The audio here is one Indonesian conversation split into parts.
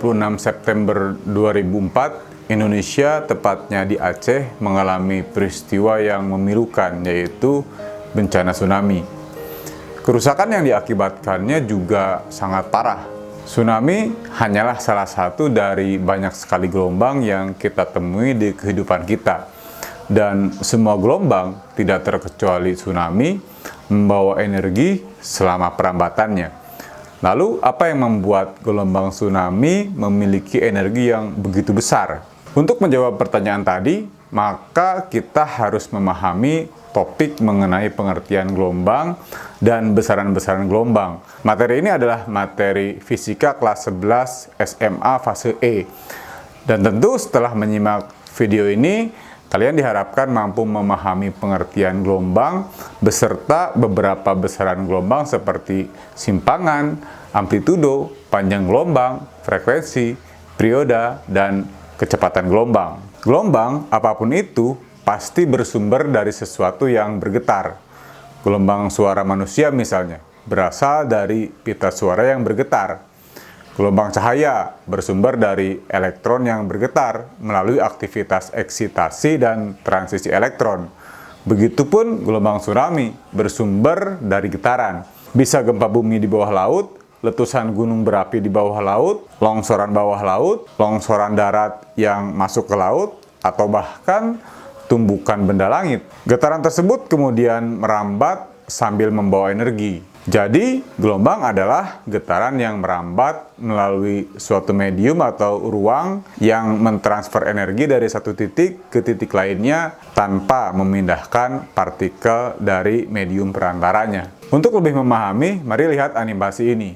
26 September 2004, Indonesia, tepatnya di Aceh, mengalami peristiwa yang memilukan, yaitu bencana tsunami. Kerusakan yang diakibatkannya juga sangat parah. Tsunami hanyalah salah satu dari banyak sekali gelombang yang kita temui di kehidupan kita. Dan semua gelombang, tidak terkecuali tsunami, membawa energi selama perambatannya. Lalu, apa yang membuat gelombang tsunami memiliki energi yang begitu besar? Untuk menjawab pertanyaan tadi, maka kita harus memahami topik mengenai pengertian gelombang dan besaran-besaran gelombang. Materi ini adalah materi fisika kelas 11 SMA fase E. Dan tentu setelah menyimak video ini, kalian diharapkan mampu memahami pengertian gelombang beserta beberapa besaran gelombang seperti simpangan, amplitudo, panjang gelombang, frekuensi, perioda, dan kecepatan gelombang. Gelombang, apapun itu, pasti bersumber dari sesuatu yang bergetar. Gelombang suara manusia misalnya, berasal dari pita suara yang bergetar. Gelombang cahaya bersumber dari elektron yang bergetar melalui aktivitas eksitasi dan transisi elektron. Begitupun gelombang tsunami bersumber dari getaran. Bisa gempa bumi di bawah laut, letusan gunung berapi di bawah laut, longsoran bawah laut, longsoran darat yang masuk ke laut, atau bahkan tumbukan benda langit. Getaran tersebut kemudian merambat sambil membawa energi. Jadi, gelombang adalah getaran yang merambat melalui suatu medium atau ruang yang mentransfer energi dari satu titik ke titik lainnya tanpa memindahkan partikel dari medium perantaranya. Untuk lebih memahami, mari lihat animasi ini.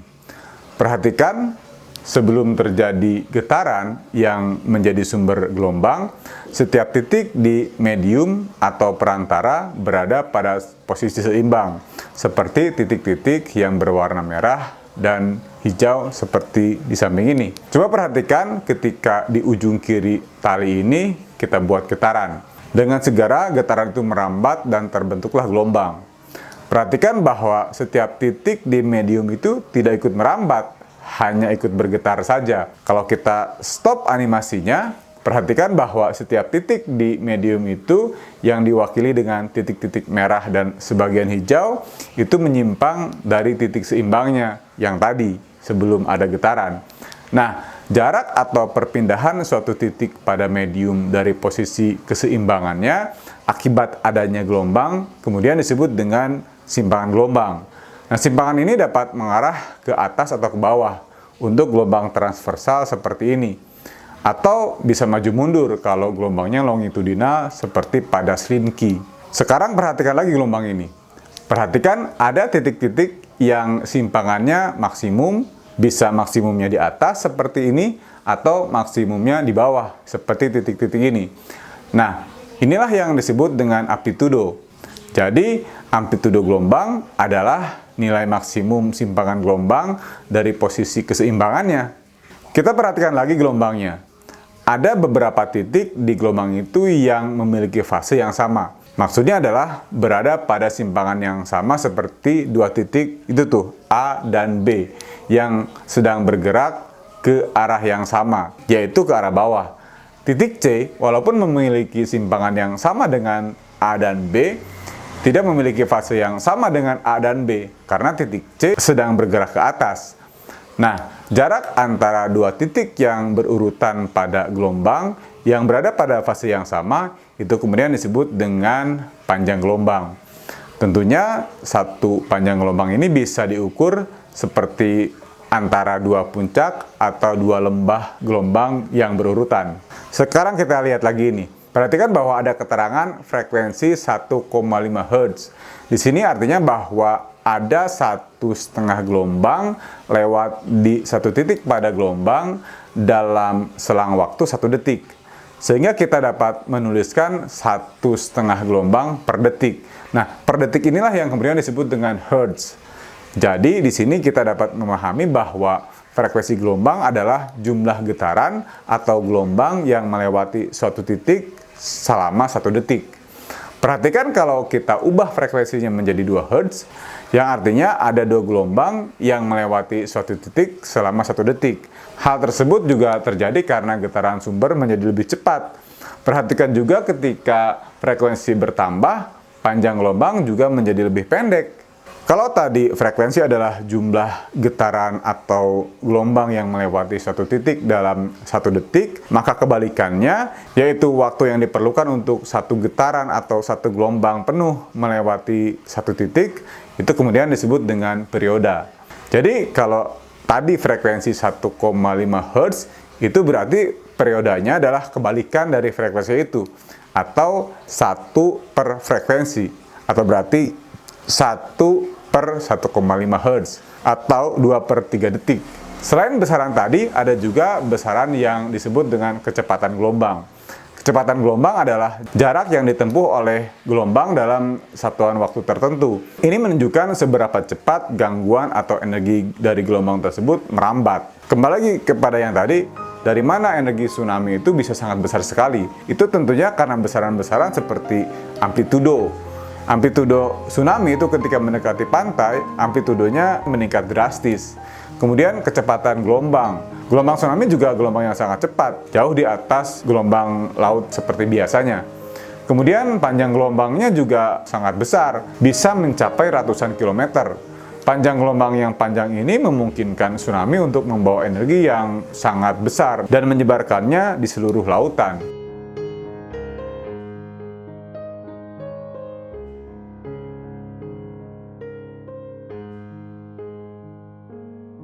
Perhatikan, sebelum terjadi getaran yang menjadi sumber gelombang, setiap titik di medium atau perantara berada pada posisi seimbang, seperti titik-titik yang berwarna merah dan hijau seperti di samping ini. Coba perhatikan ketika di ujung kiri tali ini kita buat getaran. Dengan segera getaran itu merambat dan terbentuklah gelombang. Perhatikan bahwa setiap titik di medium itu tidak ikut merambat, hanya ikut bergetar saja. Kalau kita stop animasinya, perhatikan bahwa setiap titik di medium itu yang diwakili dengan titik-titik merah dan sebagian hijau itu menyimpang dari titik seimbangnya yang tadi sebelum ada getaran. Nah, jarak atau perpindahan suatu titik pada medium dari posisi keseimbangannya akibat adanya gelombang kemudian disebut dengan simpangan gelombang. Nah, simpangan ini dapat mengarah ke atas atau ke bawah untuk gelombang transversal seperti ini. Atau bisa maju mundur kalau gelombangnya longitudinal seperti pada slinky. Sekarang perhatikan lagi gelombang ini. Perhatikan ada titik-titik yang simpangannya maksimum, bisa maksimumnya di atas seperti ini, atau maksimumnya di bawah seperti titik-titik ini. Nah, inilah yang disebut dengan amplitudo. Jadi, amplitudo gelombang adalah nilai maksimum simpangan gelombang dari posisi keseimbangannya. Kita perhatikan lagi gelombangnya. Ada beberapa titik di gelombang itu yang memiliki fase yang sama. Maksudnya adalah berada pada simpangan yang sama seperti dua titik itu tuh, A dan B, yang sedang bergerak ke arah yang sama, yaitu ke arah bawah. Titik C, walaupun memiliki simpangan yang sama dengan A dan B, tidak memiliki fase yang sama dengan A dan B, karena titik C sedang bergerak ke atas. Nah, jarak antara dua titik yang berurutan pada gelombang yang berada pada fase yang sama, itu kemudian disebut dengan panjang gelombang. Tentunya, satu panjang gelombang ini bisa diukur seperti antara dua puncak atau dua lembah gelombang yang berurutan. Sekarang kita lihat lagi ini. Perhatikan bahwa ada keterangan frekuensi 1,5 Hz. Di sini artinya bahwa ada 1,5 gelombang lewat di satu titik pada gelombang dalam selang waktu 1 detik. Sehingga kita dapat menuliskan 1,5 gelombang per detik. Nah, per detik inilah yang kemudian disebut dengan Hertz. Jadi, di sini kita dapat memahami bahwa frekuensi gelombang adalah jumlah getaran atau gelombang yang melewati suatu titik selama 1 detik. Perhatikan kalau kita ubah frekuensinya menjadi 2 Hz, yang artinya ada 2 gelombang yang melewati suatu titik selama 1 detik. Hal tersebut juga terjadi karena getaran sumber menjadi lebih cepat. Perhatikan juga ketika frekuensi bertambah, panjang gelombang juga menjadi lebih pendek. Kalau tadi frekuensi adalah jumlah getaran atau gelombang yang melewati suatu titik dalam 1 detik, maka kebalikannya, yaitu waktu yang diperlukan untuk satu getaran atau satu gelombang penuh melewati satu titik, itu kemudian disebut dengan perioda. Jadi kalau tadi frekuensi 1,5 Hz, itu berarti periodanya adalah kebalikan dari frekuensi itu, atau 1 per frekuensi, atau berarti 1 per 1,5 Hz atau 2 per 3 detik. Selain besaran tadi, ada juga besaran yang disebut dengan kecepatan gelombang. Kecepatan gelombang adalah jarak yang ditempuh oleh gelombang dalam satuan waktu tertentu. Ini menunjukkan seberapa cepat gangguan atau energi dari gelombang tersebut merambat. Kembali lagi kepada yang tadi, dari mana energi tsunami itu bisa sangat besar sekali? Itu tentunya karena besaran-besaran seperti amplitudo. Amplitudo tsunami itu ketika mendekati pantai, amplitudonya meningkat drastis. Kemudian kecepatan gelombang. Gelombang tsunami juga gelombang yang sangat cepat, jauh di atas gelombang laut seperti biasanya. Kemudian panjang gelombangnya juga sangat besar, bisa mencapai ratusan kilometer. Panjang gelombang yang panjang ini memungkinkan tsunami untuk membawa energi yang sangat besar dan menyebarkannya di seluruh lautan.